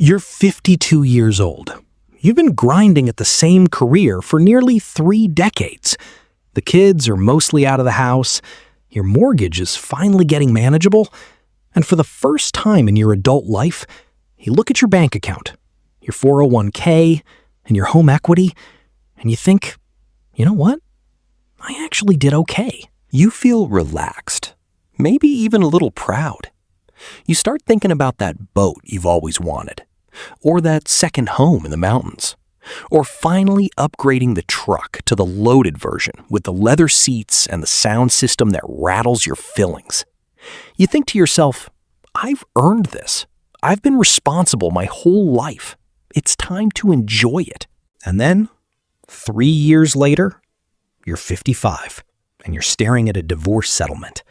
You're 52 years old. You've been grinding at the same career for nearly 3 decades. The kids are mostly out of the house, your mortgage is finally getting manageable, and for the first time in your adult life, you look at your bank account, your 401k, and your home equity, and you think, you know what? I actually did okay. You feel relaxed, maybe even a little proud. You start thinking about that boat you've always wanted, or that second home in the mountains, or finally upgrading the truck to the loaded version with the leather seats and the sound system that rattles your fillings. You think to yourself, I've earned this. I've been responsible my whole life. It's time to enjoy it. And then, 3 years later, you're 55, and you're staring at a divorce settlement,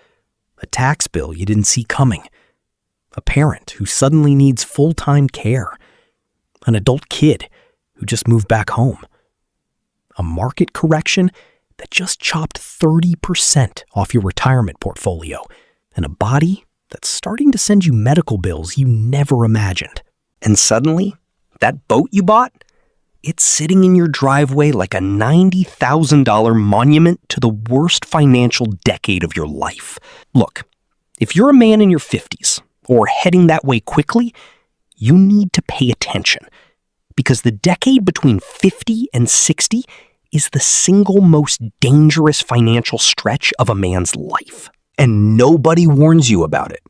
a tax bill you didn't see coming, a parent who suddenly needs full-time care, an adult kid who just moved back home, a market correction that just chopped 30% off your retirement portfolio, and a body that's starting to send you medical bills you never imagined. And suddenly, that boat you bought, it's sitting in your driveway like a $90,000 monument to the worst financial decade of your life. Look, if you're a man in your 50s, or heading that way quickly, you need to pay attention. Because the decade between 50 and 60 is the single most dangerous financial stretch of a man's life. And nobody warns you about it.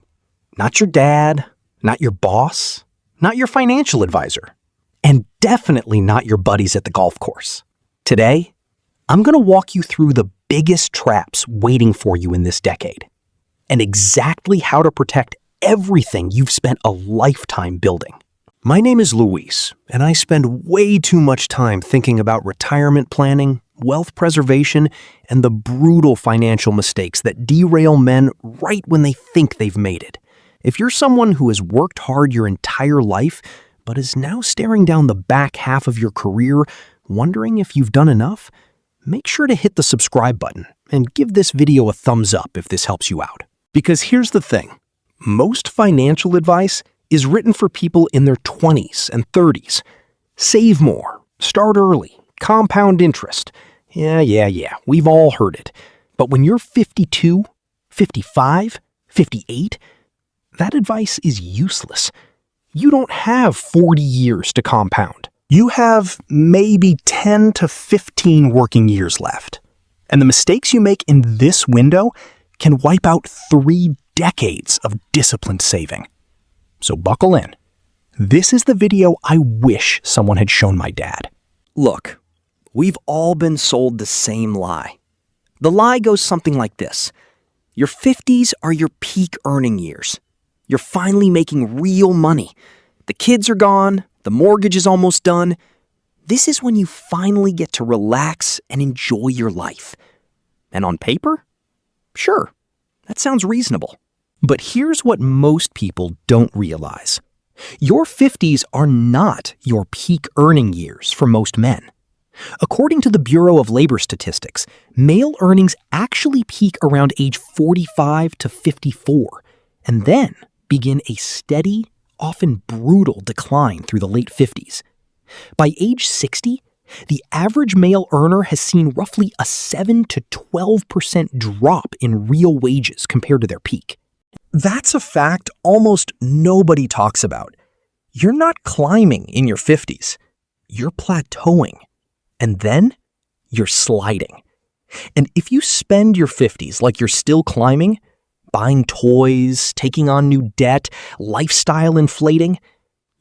Not your dad, not your boss, not your financial advisor, and definitely not your buddies at the golf course. Today, I'm going to walk you through the biggest traps waiting for you in this decade, and exactly how to protect everything you've spent a lifetime building. My name is Luis, and I spend way too much time thinking about retirement planning, wealth preservation, and the brutal financial mistakes that derail men right when they think they've made it. If you're someone who has worked hard your entire life, but is now staring down the back half of your career, wondering if you've done enough, make sure to hit the subscribe button and give this video a thumbs up if this helps you out. Because here's the thing. Most financial advice is written for people in their 20s and 30s. Save more, start early, compound interest. Yeah, we've all heard it. But when you're 52, 55, 58, that advice is useless. You don't have 40 years to compound. You have maybe 10 to 15 working years left. And the mistakes you make in this window can wipe out 3 decades of disciplined saving. So buckle in. This is the video I wish someone had shown my dad. Look, we've all been sold the same lie. The lie goes something like this. Your 50s are your peak earning years. You're finally making real money. The kids are gone. The mortgage is almost done. This is when you finally get to relax and enjoy your life. And on paper? Sure, that sounds reasonable. But here's what most people don't realize. Your 50s are not your peak earning years for most men. According to the Bureau of Labor Statistics, male earnings actually peak around age 45 to 54, and then begin a steady, often brutal decline through the late 50s. By age 60, the average male earner has seen roughly a 7 to 12% drop in real wages compared to their peak. That's a fact almost nobody talks about. You're not climbing in your 50s. You're plateauing. And then you're sliding. And if you spend your 50s like you're still climbing, buying toys, taking on new debt, lifestyle inflating,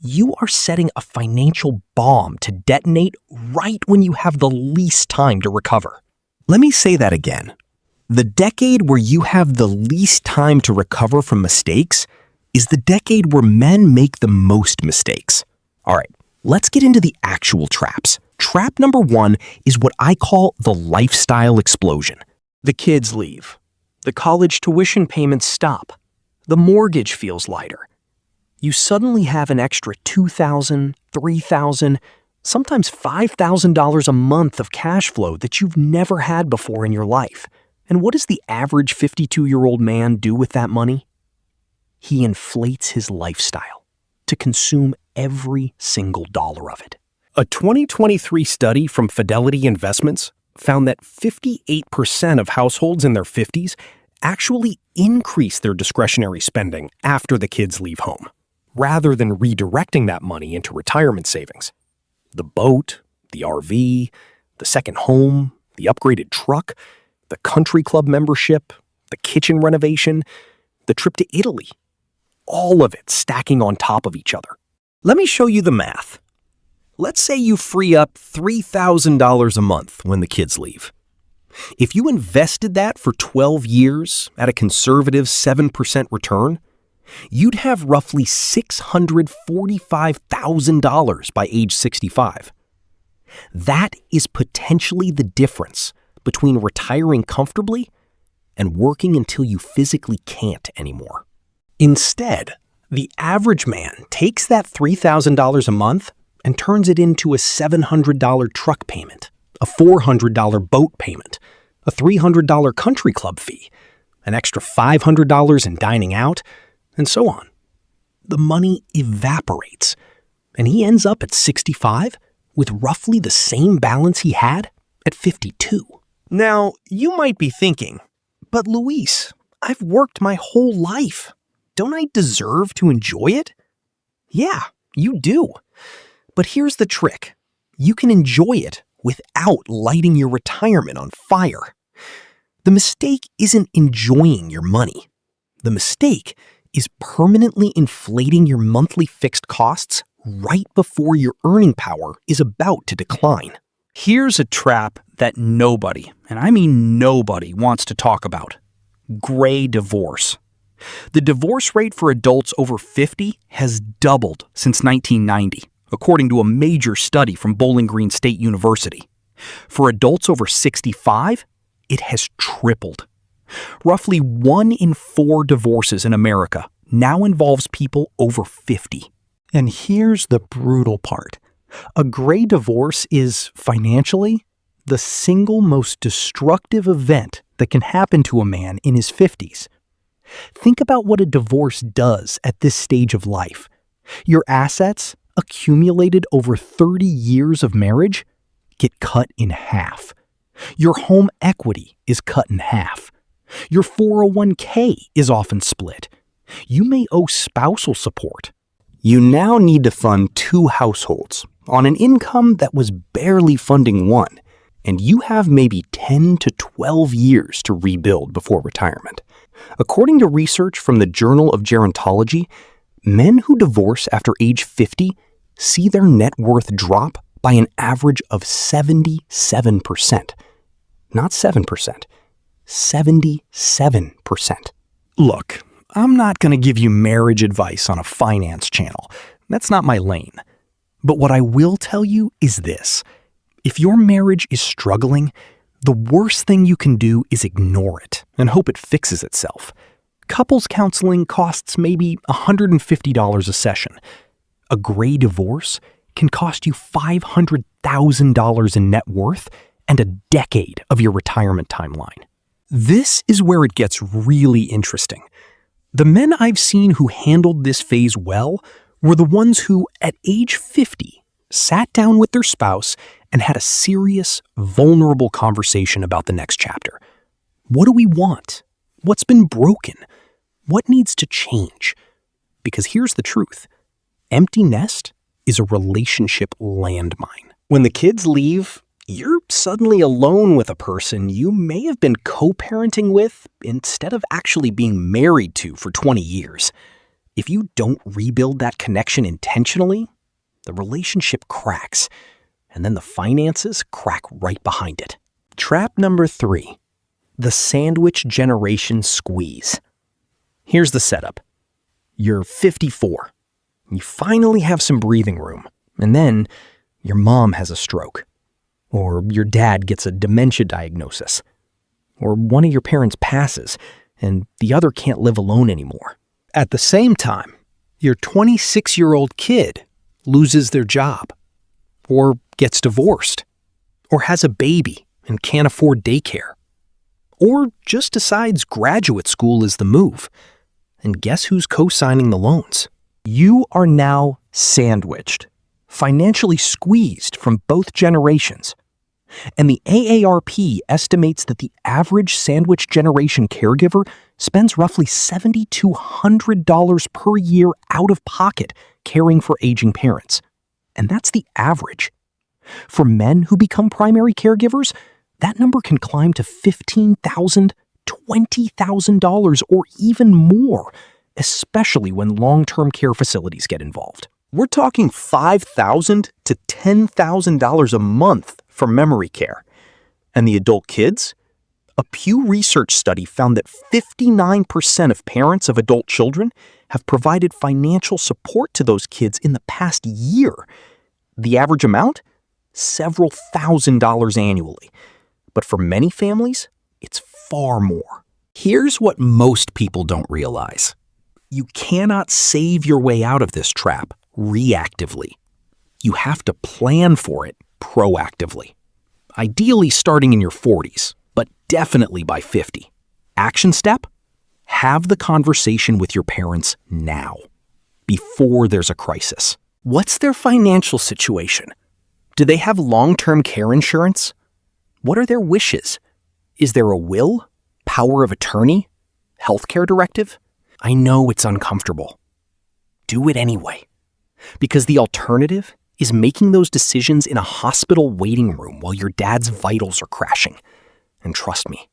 you are setting a financial bomb to detonate right when you have the least time to recover. Let me say that again. The decade where you have the least time to recover from mistakes is the decade where men make the most mistakes. All right, let's get into the actual traps. Trap number 1 is what I call the lifestyle explosion. The kids leave. The college tuition payments stop. The mortgage feels lighter. You suddenly have an extra $2,000, $3,000, sometimes $5,000 a month of cash flow that you've never had before in your life. And what does the average 52-year-old man do with that money? He inflates his lifestyle to consume every single dollar of it. A 2023 study from Fidelity Investments found that 58% of households in their 50s actually increase their discretionary spending after the kids leave home, rather than redirecting that money into retirement savings. The boat, the RV, the second home, the upgraded truck, the country club membership, the kitchen renovation, the trip to Italy, all of it stacking on top of each other. Let me show you the math. Let's say you free up $3,000 a month when the kids leave. If you invested that for 12 years at a conservative 7% return, you'd have roughly $645,000 by age 65. That is potentially the difference between retiring comfortably and working until you physically can't anymore. Instead, the average man takes that $3,000 a month and turns it into a $700 truck payment, a $400 boat payment, a $300 country club fee, an extra $500 in dining out, and so on. The money evaporates, and he ends up at 65 with roughly the same balance he had at 52. Now, you might be thinking, but Luis, I've worked my whole life. Don't I deserve to enjoy it? Yeah, you do. But here's the trick. You can enjoy it without lighting your retirement on fire. The mistake isn't enjoying your money. The mistake is permanently inflating your monthly fixed costs right before your earning power is about to decline. Here's a trap that nobody, and I mean nobody, wants to talk about. Gray divorce. The divorce rate for adults over 50 has doubled since 1990, according to a major study from Bowling Green State University. For adults over 65, it has tripled. Roughly 1 in 4 divorces in America now involves people over 50. And here's the brutal part. A gray divorce is, financially, the single most destructive event that can happen to a man in his 50s. Think about what a divorce does at this stage of life. Your assets, accumulated over 30 years of marriage, get cut in half. Your home equity is cut in half. Your 401k is often split. You may owe spousal support. You now need to fund 2 households on an income that was barely funding one, and you have maybe 10 to 12 years to rebuild before retirement. According to research from the Journal of Gerontology, men who divorce after age 50 see their net worth drop by an average of 77%. Not 7%, 77%. Look, I'm not going to give you marriage advice on a finance channel. That's not my lane. But what I will tell you is this. If your marriage is struggling, the worst thing you can do is ignore it and hope it fixes itself. Couples counseling costs maybe $150 a session. A gray divorce can cost you $500,000 in net worth and a decade of your retirement timeline. This is where it gets really interesting. The men I've seen who handled this phase well were the ones who, at age 50, sat down with their spouse and had a serious, vulnerable conversation about the next chapter. What do we want? What's been broken? What needs to change? Because here's the truth. Empty nest is a relationship landmine. When the kids leave, you're suddenly alone with a person you may have been co-parenting with instead of actually being married to for 20 years. If you don't rebuild that connection intentionally, the relationship cracks, and then the finances crack right behind it. Trap number 3, the sandwich generation squeeze. Here's the setup. You're 54. You finally have some breathing room, and then your mom has a stroke. Or your dad gets a dementia diagnosis. Or one of your parents passes, and the other can't live alone anymore. At the same time, your 26-year-old kid loses their job, or gets divorced, or has a baby and can't afford daycare, or just decides graduate school is the move. And guess who's co-signing the loans? You are now sandwiched, financially squeezed from both generations. And the AARP estimates that the average sandwich generation caregiver spends roughly $7,200 per year out of pocket caring for aging parents. And that's the average. For men who become primary caregivers, that number can climb to $15,000, $20,000, or even more, especially when long-term care facilities get involved. We're talking $5,000 to $10,000 a month for memory care. And the adult kids? A Pew Research study found that 59% of parents of adult children have provided financial support to those kids in the past year. The average amount? Several $1,000s annually. But for many families, it's far more. Here's what most people don't realize. You cannot save your way out of this trap reactively. You have to plan for it proactively. Ideally starting in your 40s, but definitely by 50. Action step? Have the conversation with your parents now, before there's a crisis. What's their financial situation? Do they have long-term care insurance? What are their wishes? Is there a will, power of attorney, healthcare directive? I know it's uncomfortable. Do it anyway. Because the alternative is making those decisions in a hospital waiting room while your dad's vitals are crashing. And trust me,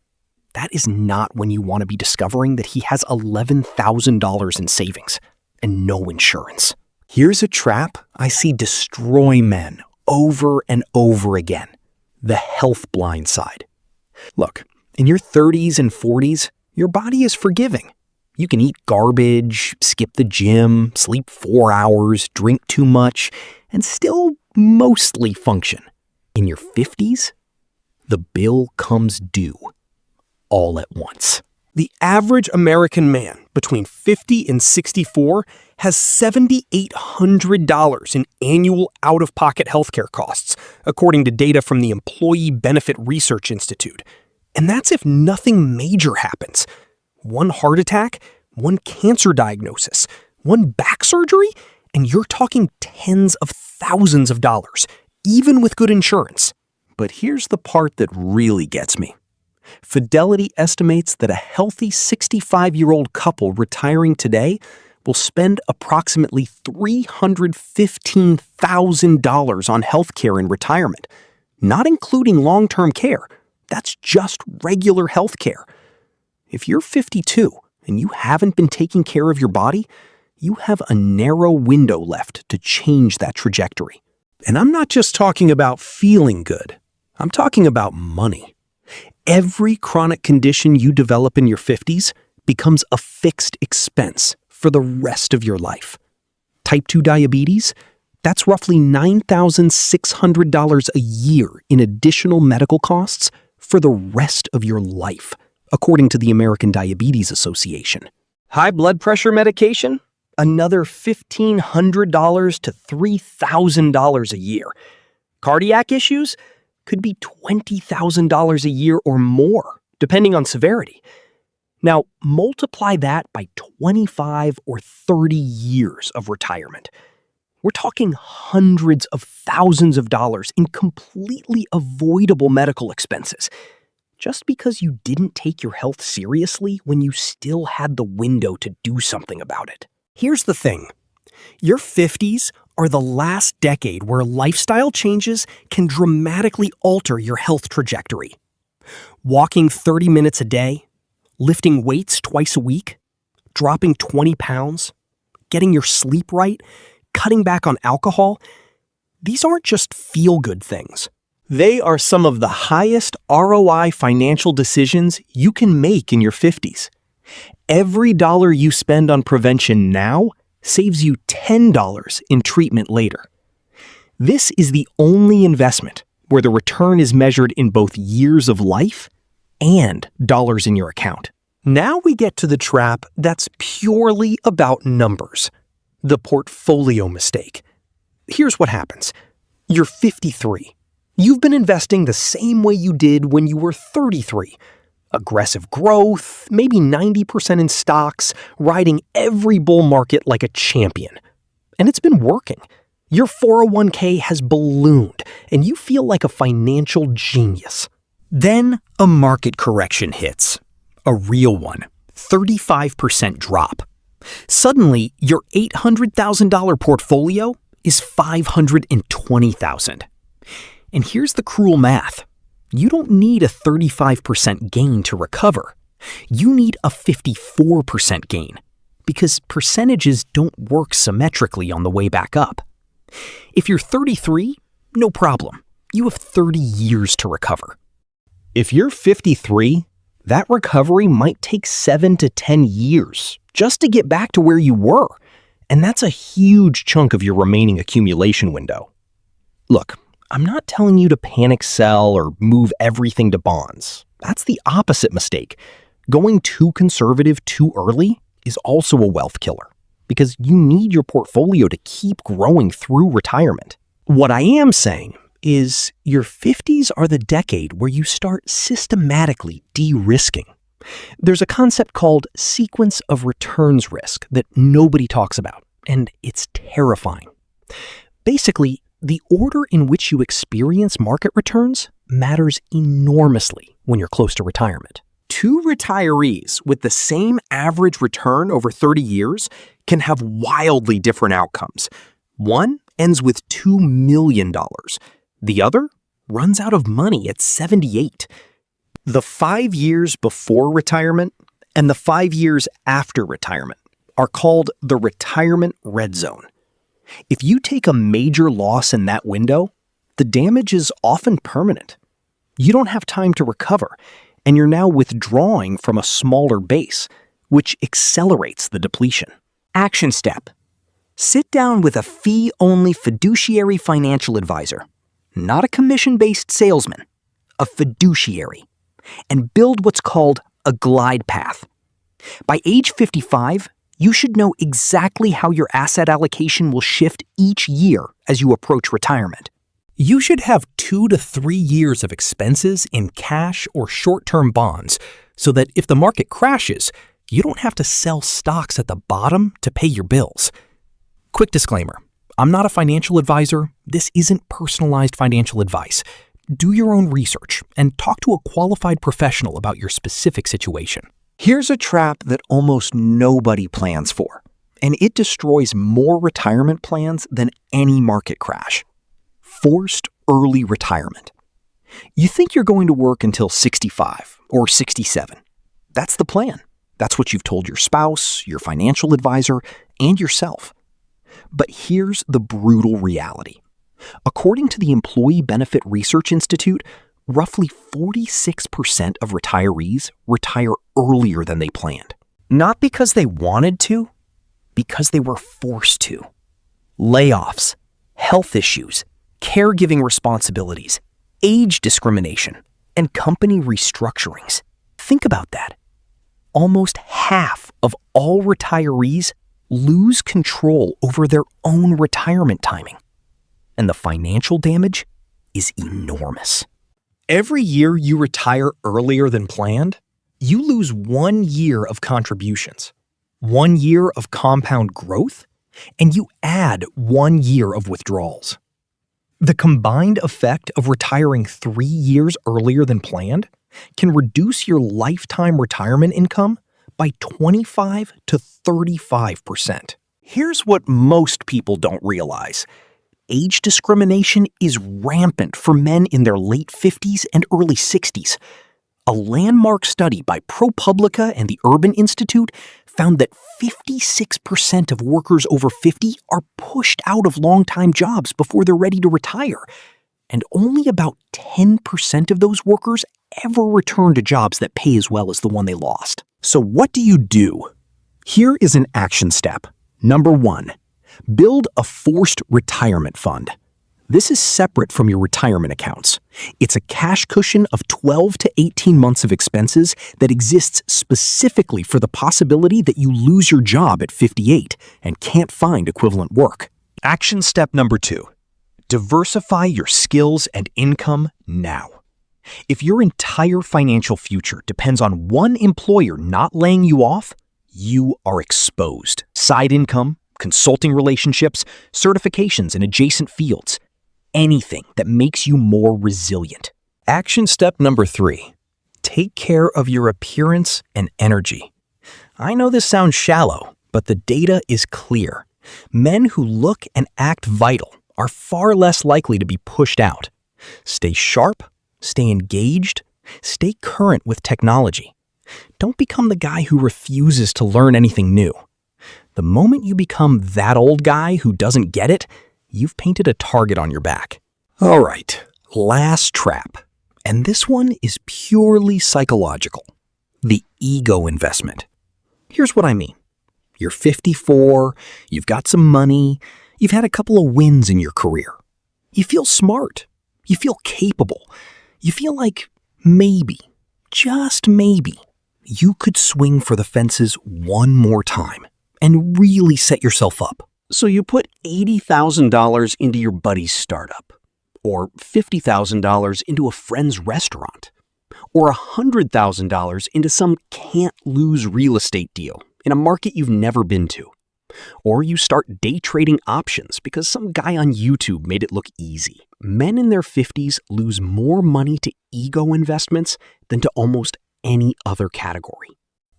that is not when you want to be discovering that he has $11,000 in savings and no insurance. Here's a trap I see destroy men over and over again. The health blind side. Look, in your 30s and 40s, your body is forgiving. You can eat garbage, skip the gym, sleep 4 hours, drink too much, and still mostly function. In your 50s, the bill comes due all at once. The average American man between 50 and 64 has $7,800 in annual out-of-pocket healthcare costs, according to data from the Employee Benefit Research Institute. And that's if nothing major happens. One heart attack, one cancer diagnosis, one back surgery, and you're talking tens of thousands of dollars, even with good insurance. But here's the part that really gets me. Fidelity estimates that a healthy 65-year-old couple retiring today will spend approximately $315,000 on healthcare in retirement, not including long-term care. That's just regular healthcare. If you're 52 and you haven't been taking care of your body, you have a narrow window left to change that trajectory. And I'm not just talking about feeling good. I'm talking about money. Every chronic condition you develop in your 50s becomes a fixed expense for the rest of your life. Type 2 diabetes? That's roughly $9,600 a year in additional medical costs for the rest of your life, according to the American Diabetes Association. High blood pressure medication? Another $1,500 to $3,000 a year. Cardiac issues? Could be $20,000 a year or more, depending on severity. Now, multiply that by 25 or 30 years of retirement. We're talking hundreds of thousands of dollars in completely avoidable medical expenses, just because you didn't take your health seriously when you still had the window to do something about it. Here's the thing. Your 50s are the last decade where lifestyle changes can dramatically alter your health trajectory. Walking 30 minutes a day, lifting weights twice a week, dropping 20 pounds, getting your sleep right, cutting back on alcohol, these aren't just feel-good things. They are some of the highest ROI financial decisions you can make in your 50s. Every dollar you spend on prevention now saves you $10 in treatment later. This is the only investment where the return is measured in both years of life and dollars in your account. Now we get to the trap that's purely about numbers, the portfolio mistake. Here's what happens. You're 53. You've been investing the same way you did when you were 33. Aggressive growth, maybe 90% in stocks, riding every bull market like a champion. And it's been working. Your 401k has ballooned, and you feel like a financial genius. Then a market correction hits. A real one. 35% drop. Suddenly, your $800,000 portfolio is $520,000. And here's the cruel math. You don't need a 35% gain to recover. You need a 54% gain, because percentages don't work symmetrically on the way back up. If you're 33, no problem. You have 30 years to recover. If you're 53, that recovery might take 7 to 10 years just to get back to where you were. And that's a huge chunk of your remaining accumulation window. Look, I'm not telling you to panic sell or move everything to bonds. That's the opposite mistake. Going too conservative too early is also a wealth killer, because you need your portfolio to keep growing through retirement. What I am saying is your 50s are the decade where you start systematically de-risking. There's a concept called sequence of returns risk that nobody talks about, and it's terrifying. Basically, the order in which you experience market returns matters enormously when you're close to retirement. Two retirees with the same average return over 30 years can have wildly different outcomes. One ends with $2 million. The other runs out of money at 78. The 5 years before retirement and the 5 years after retirement are called the retirement red zone. If you take a major loss in that window, the damage is often permanent. You don't have time to recover, and you're now withdrawing from a smaller base, which accelerates the depletion. Action step. Sit down with a fee-only fiduciary financial advisor, not a commission-based salesman, a fiduciary, and build what's called a glide path. By age 55, you should know exactly how your asset allocation will shift each year as you approach retirement. You should have 2 to 3 years of expenses in cash or short-term bonds so that if the market crashes, you don't have to sell stocks at the bottom to pay your bills. Quick disclaimer, I'm not a financial advisor. This isn't personalized financial advice. Do your own research and talk to a qualified professional about your specific situation. Here's a trap that almost nobody plans for, and it destroys more retirement plans than any market crash. Forced early retirement. You think you're going to work until 65 or 67. That's the plan. That's what you've told your spouse, your financial advisor, and yourself. But here's the brutal reality. According to the Employee Benefit Research Institute, roughly 46% of retirees retire earlier than they planned. Not because they wanted to, because they were forced to. Layoffs, health issues, caregiving responsibilities, age discrimination, and company restructurings. Think about that. Almost half of all retirees lose control over their own retirement timing. And the financial damage is enormous. Every year you retire earlier than planned, you lose 1 year of contributions, 1 year of compound growth, and you add 1 year of withdrawals. The combined effect of retiring 3 years earlier than planned can reduce your lifetime retirement income by 25 to 35%. Here's what most people don't realize. Age discrimination is rampant for men in their late 50s and early 60s. A landmark study by ProPublica and the Urban Institute found that 56% of workers over 50 are pushed out of long-time jobs before they're ready to retire. And only about 10% of those workers ever return to jobs that pay as well as the one they lost. So what do you do? Here is an action step. Number 1. Build a forced retirement fund. This is separate from your retirement accounts. It's a cash cushion of 12 to 18 months of expenses that exists specifically for the possibility that you lose your job at 58 and can't find equivalent work. Action step number 2. Diversify your skills and income now. If your entire financial future depends on one employer not laying you off, you are exposed. Side income, consulting relationships, certifications in adjacent fields. Anything that makes you more resilient. Action step number 3. Take care of your appearance and energy. I know this sounds shallow, but the data is clear. Men who look and act vital are far less likely to be pushed out. Stay sharp, stay engaged, stay current with technology. Don't become the guy who refuses to learn anything new. The moment you become that old guy who doesn't get it, you've painted a target on your back. All right, last trap. And this one is purely psychological. The ego investment. Here's what I mean. You're 54, you've got some money, you've had a couple of wins in your career. You feel smart, you feel capable, you feel like maybe, just maybe, you could swing for the fences one more time and really set yourself up. So you put $80,000 into your buddy's startup, or $50,000 into a friend's restaurant, or $100,000 into some can't-lose real estate deal in a market you've never been to. Or you start day trading options because some guy on YouTube made it look easy. Men in their 50s lose more money to ego investments than to almost any other category.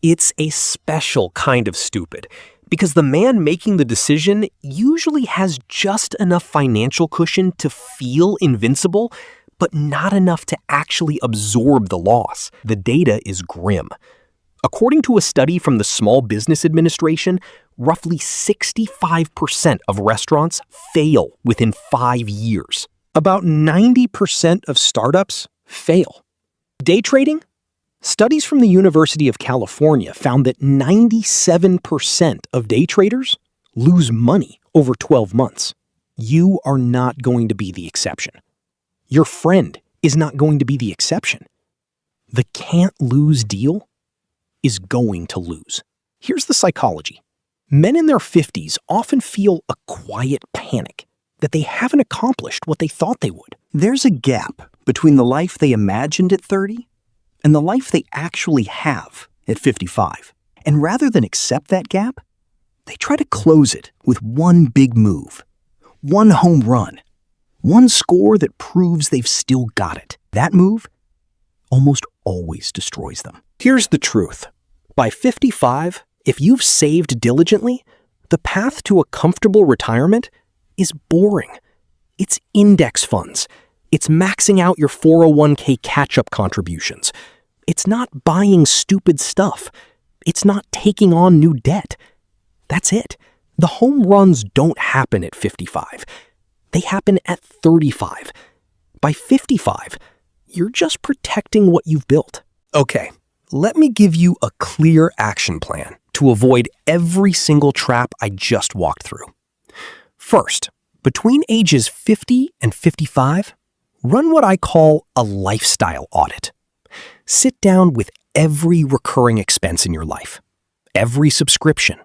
It's a special kind of stupid, because the man making the decision usually has just enough financial cushion to feel invincible, but not enough to actually absorb the loss. The data is grim. According to a study from the Small Business Administration, roughly 65% of restaurants fail within 5 years. About 90% of startups fail. Day trading? Studies from the University of California found that 97% of day traders lose money over 12 months. You are not going to be the exception. Your friend is not going to be the exception. The can't lose deal is going to lose. Here's the psychology. Men in their 50s often feel a quiet panic that they haven't accomplished what they thought they would. There's a gap between the life they imagined at 30 and the life they actually have at 55. And rather than accept that gap, they try to close it with one big move, one home run, one score that proves they've still got it. That move almost always destroys them. Here's the truth. By 55, if you've saved diligently, the path to a comfortable retirement is boring. It's index funds. It's maxing out your 401k catch-up contributions. It's not buying stupid stuff. It's not taking on new debt. That's it. The home runs don't happen at 55. They happen at 35. By 55, you're just protecting what you've built. Okay, let me give you a clear action plan to avoid every single trap I just walked through. First, between ages 50 and 55, run what I call a lifestyle audit. Sit down with every recurring expense in your life, every subscription,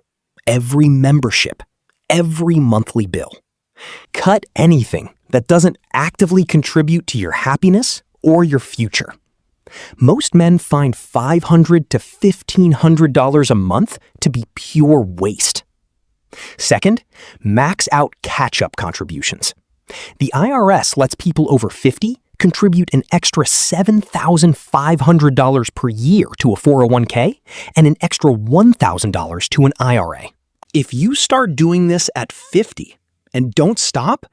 every membership, every monthly bill. Cut anything that doesn't actively contribute to your happiness or your future. Most men find $500 to $1,500 a month to be pure waste. Second, max out catch-up contributions. The IRS lets people over 50 contribute an extra $7,500 per year to a 401k and an extra $1,000 to an IRA. If you start doing this at 50 and don't stop,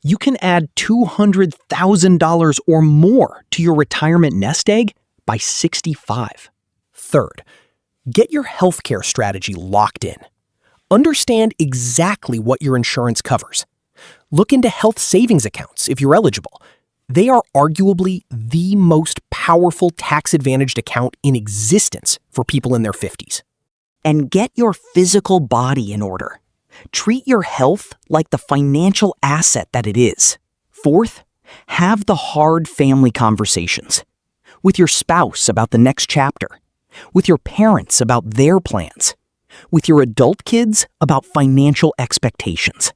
you can add $200,000 or more to your retirement nest egg by 65. Third, get your healthcare strategy locked in. Understand exactly what your insurance covers. Look into health savings accounts if you're eligible. They are arguably the most powerful tax-advantaged account in existence for people in their 50s. And get your physical body in order. Treat your health like the financial asset that it is. Fourth, have the hard family conversations. With your spouse about the next chapter. With your parents about their plans. With your adult kids about financial expectations.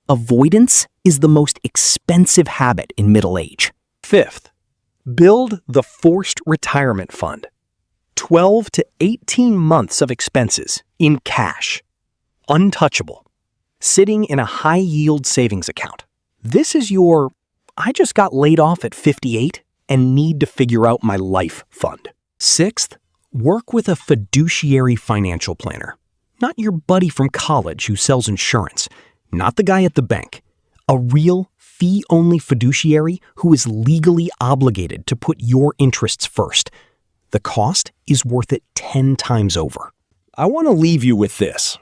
Avoidance is the most expensive habit in middle age. Fifth, build the forced retirement fund. 12 to 18 months of expenses in cash. Untouchable. sitting in a high-yield savings account. This is your, I just got laid off at 58 and need to figure out my life fund. Sixth, work with a fiduciary financial planner. Not your buddy from college who sells insurance, not the guy at the bank. A real fee-only fiduciary who is legally obligated to put your interests first. The cost is worth it 10 times over. I want to leave you with this.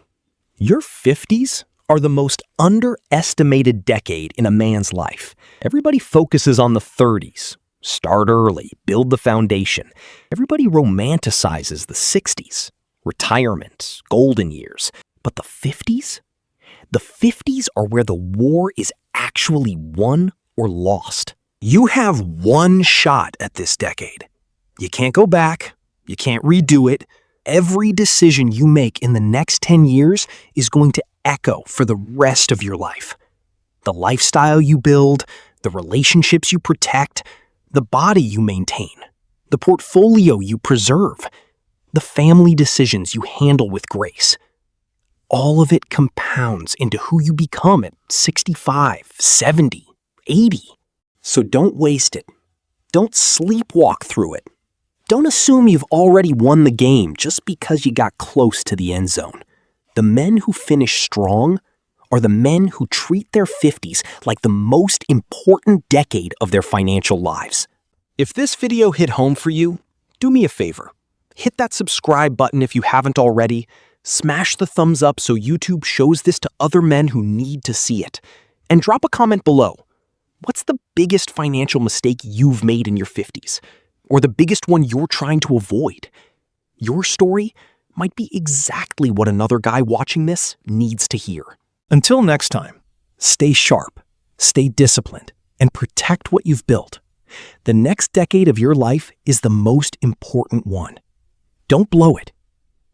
Your 50s are the most underestimated decade in a man's life. Everybody focuses on the 30s. Start early, build the foundation. Everybody romanticizes the 60s, retirement, golden years. But the 50s? The 50s are where the war is actually won or lost. You have one shot at this decade. You can't go back. You can't redo it. Every decision you make in the next 10 years is going to echo for the rest of your life. The lifestyle you build, the relationships you protect, the body you maintain, the portfolio you preserve, the family decisions you handle with grace. All of it compounds into who you become at 65, 70, 80. So don't waste it. Don't sleepwalk through it. Don't assume you've already won the game just because you got close to the end zone. The men who finish strong are the men who treat their 50s like the most important decade of their financial lives. If this video hit home for you, do me a favor. Hit that subscribe button if you haven't already. Smash the thumbs up so YouTube shows this to other men who need to see it. And drop a comment below. What's the biggest financial mistake you've made in your 50s? Or the biggest one you're trying to avoid? Your story might be exactly what another guy watching this needs to hear. Until next time, stay sharp, stay disciplined, and protect what you've built. The next decade of your life is the most important one. Don't blow it.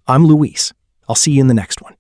I'm Luis. I'll see you in the next one.